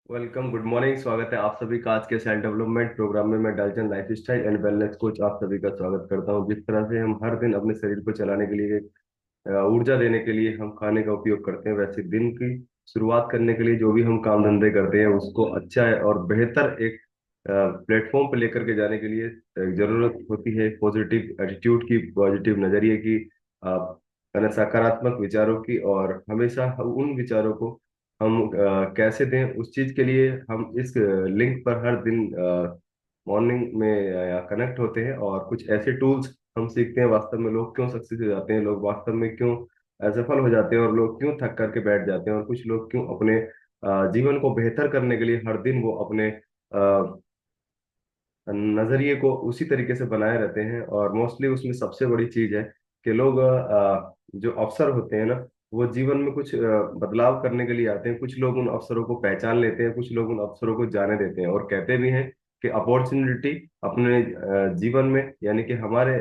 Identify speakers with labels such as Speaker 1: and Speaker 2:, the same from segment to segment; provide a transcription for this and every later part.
Speaker 1: Welcome, good morning. स्वागत है आप सभी का आज के सेल्फ डेवलपमेंट प्रोग्राम में। मैं Dalton life style and wellness coach आप सभी का स्वागत करता हूं। जिस तरह से हम हर दिन अपने शरीर को चलाने के लिए ऊर्जा देने के लिए हम खाने का उपयोग करते हैं, वैसे दिन की शुरुआत करने के लिए जो भी हम काम धंधे करते हैं उसको अच्छा है और बेहतर एक प्लेटफॉर्म पर लेकर के जाने के लिए जरूरत होती है पॉजिटिव एटीट्यूड की, पॉजिटिव नजरिए की, यानी सकारात्मक विचारों की। और हमेशा उन विचारों को हम कैसे दें, उस चीज के लिए हम इस लिंक पर हर दिन मॉर्निंग में कनेक्ट होते हैं और कुछ ऐसे टूल्स हम सीखते हैं। वास्तव में लोग क्यों सक्सेस हो जाते हैं, लोग वास्तव में क्यों असफल हो जाते हैं, और लोग क्यों थक करके बैठ जाते हैं, और कुछ लोग क्यों अपने जीवन को बेहतर करने के लिए हर दिन वो अपने नजरिए को उसी तरीके से बनाए रहते हैं। और मोस्टली उसमें सबसे बड़ी चीज है कि लोग जो अवसर होते हैं ना, वो जीवन में कुछ बदलाव करने के लिए आते हैं। कुछ लोग उन अवसरों को पहचान लेते हैं, कुछ लोग उन अवसरों को जाने देते हैं, और कहते भी हैं कि अपॉर्चुनिटी अपने जीवन में, यानी कि हमारे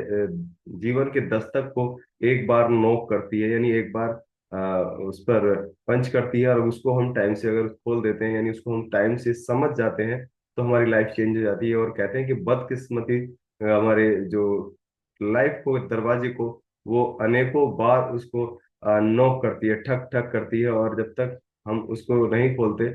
Speaker 1: जीवन के दस्तक को एक बार नॉक करती है, यानी एक बार उस पर पंच करती है, और उसको हम टाइम से अगर खोल देते हैं, यानी उसको हम टाइम से समझ जाते हैं, तो हमारी लाइफ चेंज हो जाती है। और कहते हैं कि बदकिस्मती हमारे जो लाइफ को, दरवाजे को, वो अनेकों बार उसको नॉक करती है, ठक ठक करती है, और जब तक हम उसको नहीं खोलते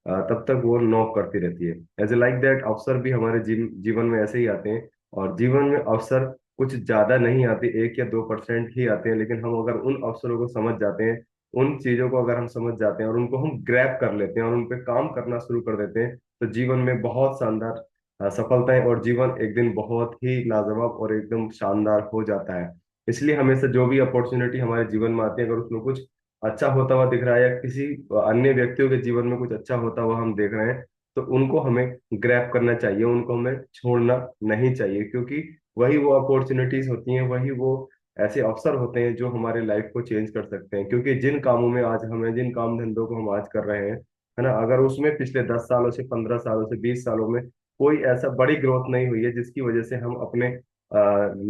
Speaker 1: तब तक वो नॉक करती रहती है। एज ए लाइक दैट, अवसर भी हमारे जीवन में ऐसे ही आते हैं। और जीवन में अवसर कुछ ज्यादा नहीं आते, 1 या 2% ही आते हैं, लेकिन हम अगर उन अवसरों को समझ जाते हैं, उन चीजों को अगर हम समझ जाते हैं और उनको हम ग्रैब कर लेते हैं और उन पे काम करना शुरू कर देते हैं, तो जीवन में बहुत शानदार सफलताएं, और जीवन एक दिन बहुत ही लाजवाब और एकदम शानदार हो जाता है। इसलिए हमेशा जो भी अपॉर्चुनिटी हमारे जीवन में आती है, अगर उसमें कुछ अच्छा होता हुआ दिख रहा है या किसी अन्य व्यक्तियों के जीवन में कुछ अच्छा होता हुआ हम देख रहे हैं, तो उनको हमें ग्रैब करना चाहिए, उनको हमें छोड़ना नहीं चाहिए। क्योंकि वही वो अपॉर्चुनिटीज होती हैं, वही वो ऐसे अवसर होते हैं जो हमारे लाइफ को चेंज कर सकते हैं। क्योंकि जिन कामों में आज हमें, जिन काम धंधों को हम आज कर रहे हैं, है ना, अगर उसमें पिछले 10 सालों से, 15 सालों से, 20 सालों में कोई ऐसा बड़ी ग्रोथ नहीं हुई है जिसकी वजह से हम अपने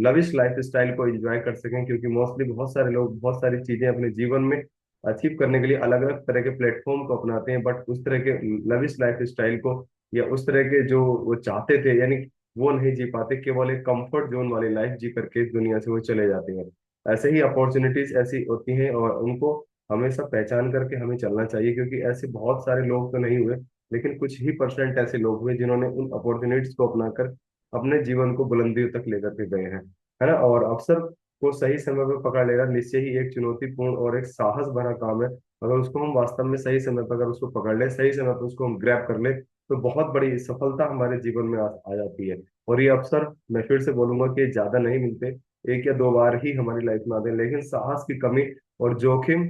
Speaker 1: लविश लाइफ स्टाइल को एंजॉय कर सकें। क्योंकि मोस्टली बहुत सारे लोग बहुत सारी चीजें अपने जीवन में अचीव करने के लिए अलग अलग तरह के प्लेटफॉर्म को अपनाते हैं, बट उस तरह के लविश लाइफ स्टाइल को या उस तरह के जो वो चाहते थे, यानी वो नहीं जी पाते, केवल एक कंफर्ट जोन वाली लाइफ जी करके इस दुनिया से वो चले जाते हैं। ऐसे ही अपॉर्चुनिटीज ऐसी होती हैं, और उनको हमेशा पहचान करके हमें चलना चाहिए। क्योंकि ऐसे बहुत सारे लोग तो नहीं हुए, लेकिन कुछ ही परसेंट ऐसे लोग हुए जिन्होंने उन अपॉर्चुनिटीज को अपनाकर अपने जीवन को बुलंदियों तक लेकर के गए हैं, है ना। और अवसर को सही समय पर पकड़ लेना निश्चय ही एक चुनौतीपूर्ण और एक साहस भरा काम है। अगर उसको हम वास्तव में सही समय पर, अगर उसको पकड़ ले, सही समय पर उसको हम ग्रैब कर ले, तो बहुत बड़ी सफलता हमारे जीवन में आ जाती है। और ये अवसर, मैं फिर से बोलूंगा कि ज्यादा नहीं मिलते, 1 या 2 बार ही हमारी लाइफ में आते हैं। लेकिन साहस की कमी और जोखिम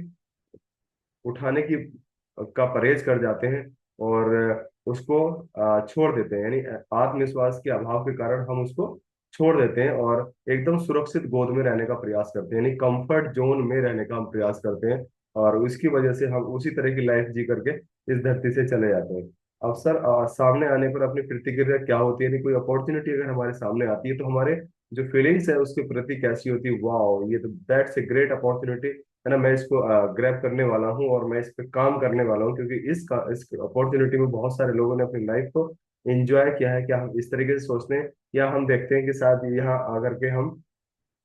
Speaker 1: उठाने की का परहेज कर जाते हैं, और उसको छोड़ देते हैं, यानी आत्मविश्वास के अभाव के कारण हम उसको छोड़ देते हैं और एकदम सुरक्षित गोद में रहने का प्रयास करते हैं, यानी कंफर्ट जोन में रहने का हम प्रयास करते हैं। और उसकी वजह से हम उसी तरह की लाइफ जी करके इस धरती से चले जाते हैं। अवसर सामने आने पर अपनी प्रतिक्रिया क्या होती है, यदि कोई अपॉर्चुनिटी अगर हमारे सामने आती है, तो हमारे जो फीलिंग्स है उसके प्रति कैसी होती है। वाह, ये तो दैट्स ए ग्रेट अपॉर्चुनिटी, है ना, मैं इसको ग्रैब करने वाला हूँ और मैं इस पे काम करने वाला हूँ। क्योंकि इस अपॉर्चुनिटी में बहुत सारे लोगों ने अपनी लाइफ को एंजॉय किया है। क्या हम इस तरीके से सोचते हैं, या हम देखते हैं कि शायद यहाँ आकर के हम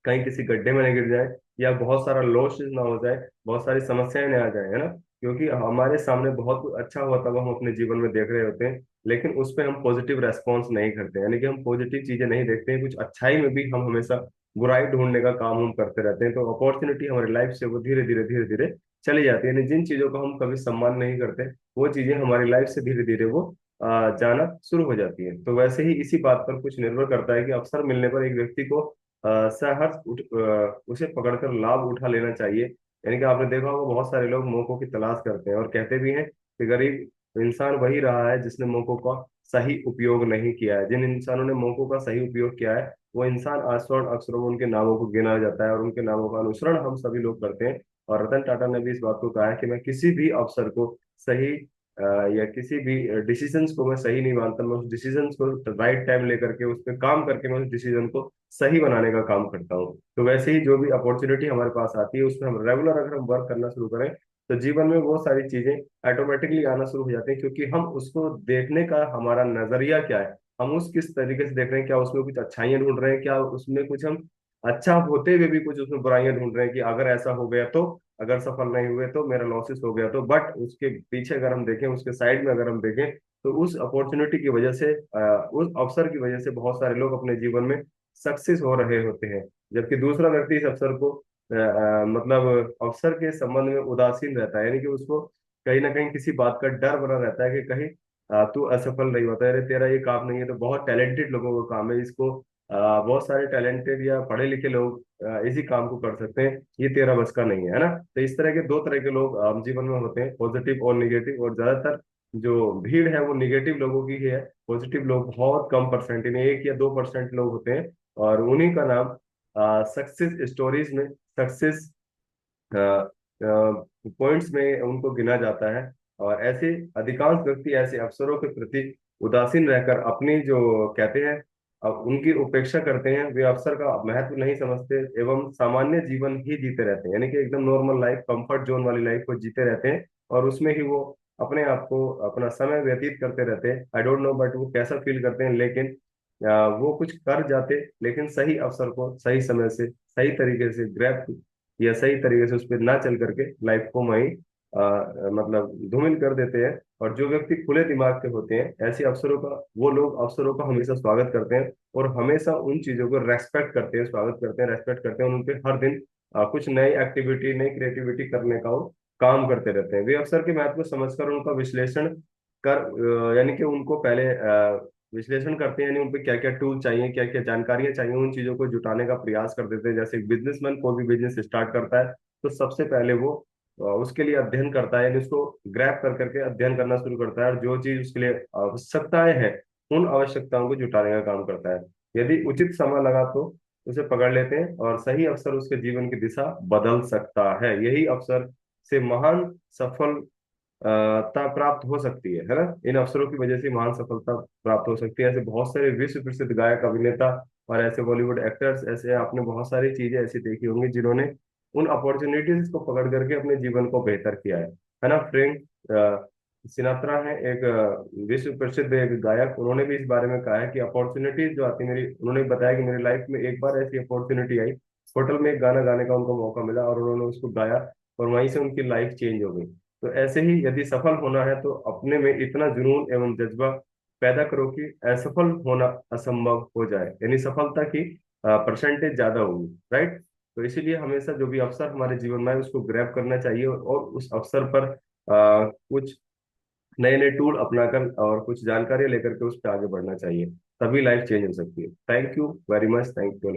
Speaker 1: कहीं किसी गड्ढे में न गिर जाए, या बहुत सारा लॉस ना हो जाए, बहुत सारी समस्याएं न आ जाए, है ना। क्योंकि हमारे सामने बहुत कुछ अच्छा हुआ तब हम अपने जीवन में देख रहे होते हैं, लेकिन उस पर हम पॉजिटिव रेस्पॉन्स नहीं करते, यानी कि हम पॉजिटिव चीजें नहीं देखते हैं। कुछ अच्छाई में भी हम हमेशा बुराई ढूंढने का काम हम करते रहते हैं। तो अपॉर्चुनिटी हमारी लाइफ से वो धीरे धीरे धीरे धीरे चली जाती है, यानी जिन चीजों का हम कभी सम्मान नहीं करते, वो चीजें हमारी लाइफ से धीरे धीरे वो जाना शुरू हो जाती है। तो वैसे ही इसी बात पर कुछ निर्भर करता है कि अवसर मिलने पर एक व्यक्ति को उसे पकड़कर लाभ उठा लेना चाहिए। यानी कि आपने देखा होगा बहुत सारे लोग मौकों की तलाश करते हैं और कहते भी हैं कि गरीब इंसान वही रहा है जिसने मौकों का सही उपयोग नहीं किया है। जिन इंसानों ने मौकों का सही उपयोग किया है, वो इंसान आज स्वर्ण अक्षरों में उनके नामों को गिना जाता है, और उनके नामों का अनुसरण हम सभी लोग करते हैं। और रतन टाटा ने भी इस बात को कहा है कि मैं किसी भी अवसर को सही या किसी भी डिसीजंस को मैं सही नहीं मानता, मैं उस डिसीजंस को राइट टाइम लेकर के उस पर काम करके मैं उस डिसीजन को सही बनाने का काम करता हूँ। तो वैसे ही जो भी अपॉर्चुनिटी हमारे पास आती है, उसमें हम रेगुलर अगर हम वर्क करना शुरू करें, तो जीवन में वो सारी चीजें ऑटोमेटिकली आना शुरू हो जाती हैं, क्योंकि हम उसको देखने का हमारा नजरिया क्या है, हम उस किस तरीके से देख रहे हैं, क्या उसमें कुछ अच्छाइयाँ ढूंढ रहे हैं, क्या उसमें कुछ हम अच्छा होते हुए भी कुछ उसमें बुराइयां ढूंढ रहे हैं कि अगर ऐसा हो गया तो, अगर सफल नहीं हुए तो मेरा लॉसेस हो गया तो। बट उसके पीछे अगर हम देखें, उसके साइड में अगर हम देखें, तो उस अपॉर्चुनिटी की वजह से, उस अवसर की वजह से बहुत सारे लोग अपने जीवन में सक्सेस हो रहे होते हैं। जबकि दूसरा व्यक्ति इस अवसर को मतलब अवसर के संबंध में उदासीन रहता है, यानी कि उसको कहीं ना कहीं किसी बात का डर बना रहता है कि कहीं तू असफल नहीं होता है, अरे तेरा ये काम नहीं है। तो बहुत टैलेंटेड लोगों का काम है इसको, बहुत सारे टैलेंटेड या पढ़े लिखे लोग इसी काम को कर सकते हैं, ये तेरा बस का नहीं है ना। तो इस तरह के दो तरह के लोग जीवन में होते हैं, पॉजिटिव और निगेटिव। और ज्यादातर जो भीड़ है वो निगेटिव लोगों की ही है, पॉजिटिव लोग बहुत कम परसेंट में 1 या 2% लोग होते हैं। और उन्हीं का नाम सक्सेस स्टोरीज में, सक्सेस पॉइंट्स में उनको गिना जाता है। और ऐसे अधिकांश व्यक्ति ऐसे अवसरों के प्रति उदासीन रहकर अपनी जो कहते हैं, अब उनकी उपेक्षा करते हैं, वे अवसर का महत्व नहीं समझते एवं सामान्य जीवन ही जीते रहते हैं, यानी कि एकदम नॉर्मल लाइफ, कंफर्ट जोन वाली लाइफ को जीते रहते हैं। और उसमें ही वो अपने आप को, अपना समय व्यतीत करते रहते हैं। आई डोंट नो बट वो कैसा फील करते हैं, लेकिन वो कुछ कर जाते, लेकिन सही अवसर को सही समय से सही तरीके से ग्रैब या सही तरीके से उस पर ना चल करके लाइफ को वहीं मतलब धूमिल कर देते हैं। और जो व्यक्ति खुले दिमाग के होते हैं, ऐसे अवसरों का, वो लोग अवसरों का हमेशा स्वागत करते हैं और हमेशा उन चीजों को रेस्पेक्ट करते हैं, स्वागत करते हैं, रेस्पेक्ट करते हैं। उन पे हर दिन कुछ नई एक्टिविटी, नई क्रिएटिविटी करने का वो काम करते रहते हैं। वे अवसर के महत्व को समझकर उनका विश्लेषण कर यानी कि उनको पहले विश्लेषण करते हैं, यानी उन पे क्या क्या टूल चाहिए, क्या क्या जानकारियां चाहिए, उन चीजों को जुटाने का प्रयास कर देते हैं। जैसे बिजनेसमैन कोई भी बिजनेस स्टार्ट करता है, तो सबसे पहले वो उसके लिए अध्ययन करता है, यानी उसको ग्रैब कर करके अध्ययन करना शुरू करता है, और जो चीज उसके लिए आवश्यकताएं हैं, उन आवश्यकताओं को जुटाने का काम करता है। यदि उचित समय लगा तो उसे पकड़ लेते हैं, और सही अवसर उसके जीवन की दिशा बदल सकता है। यही अवसर से महान सफल ता प्राप्त हो सकती है ना। इन अवसरों की वजह से महान सफलता प्राप्त हो सकती है। ऐसे बहुत सारे विश्व प्रसिद्ध गायक, अभिनेता और ऐसे बॉलीवुड एक्टर्स, ऐसे आपने बहुत सारी चीजें ऐसी देखी होंगी जिन्होंने उन अपॉर्चुनिटीज को पकड़ करके अपने जीवन को बेहतर किया है ना। फ्रैंक सिनात्रा है एक विश्व प्रसिद्ध एक गायक, उन्होंने भी इस बारे में कहा है कि अपॉर्चुनिटीज जो आती है मेरी, उन्होंने बताया कि मेरी लाइफ में एक बार ऐसी अपॉर्चुनिटी आई, होटल में एक गाना गाने का उनको मौका मिला और उन्होंने उसको गाया, और वहीं से उनकी लाइफ चेंज हो गई। तो ऐसे ही यदि सफल होना है तो अपने में इतना जुनून एवं जज्बा पैदा करो कि असफल होना असंभव हो जाए, यानी सफलता की परसेंटेज ज्यादा होगी, राइट। तो इसीलिए हमेशा जो भी अवसर हमारे जीवन में है उसको ग्रैब करना चाहिए, और उस अवसर पर कुछ नए नए टूल अपनाकर और कुछ जानकारी लेकर के उस पर आगे बढ़ना चाहिए, तभी लाइफ चेंज हो सकती है। Thank you very much, thank you.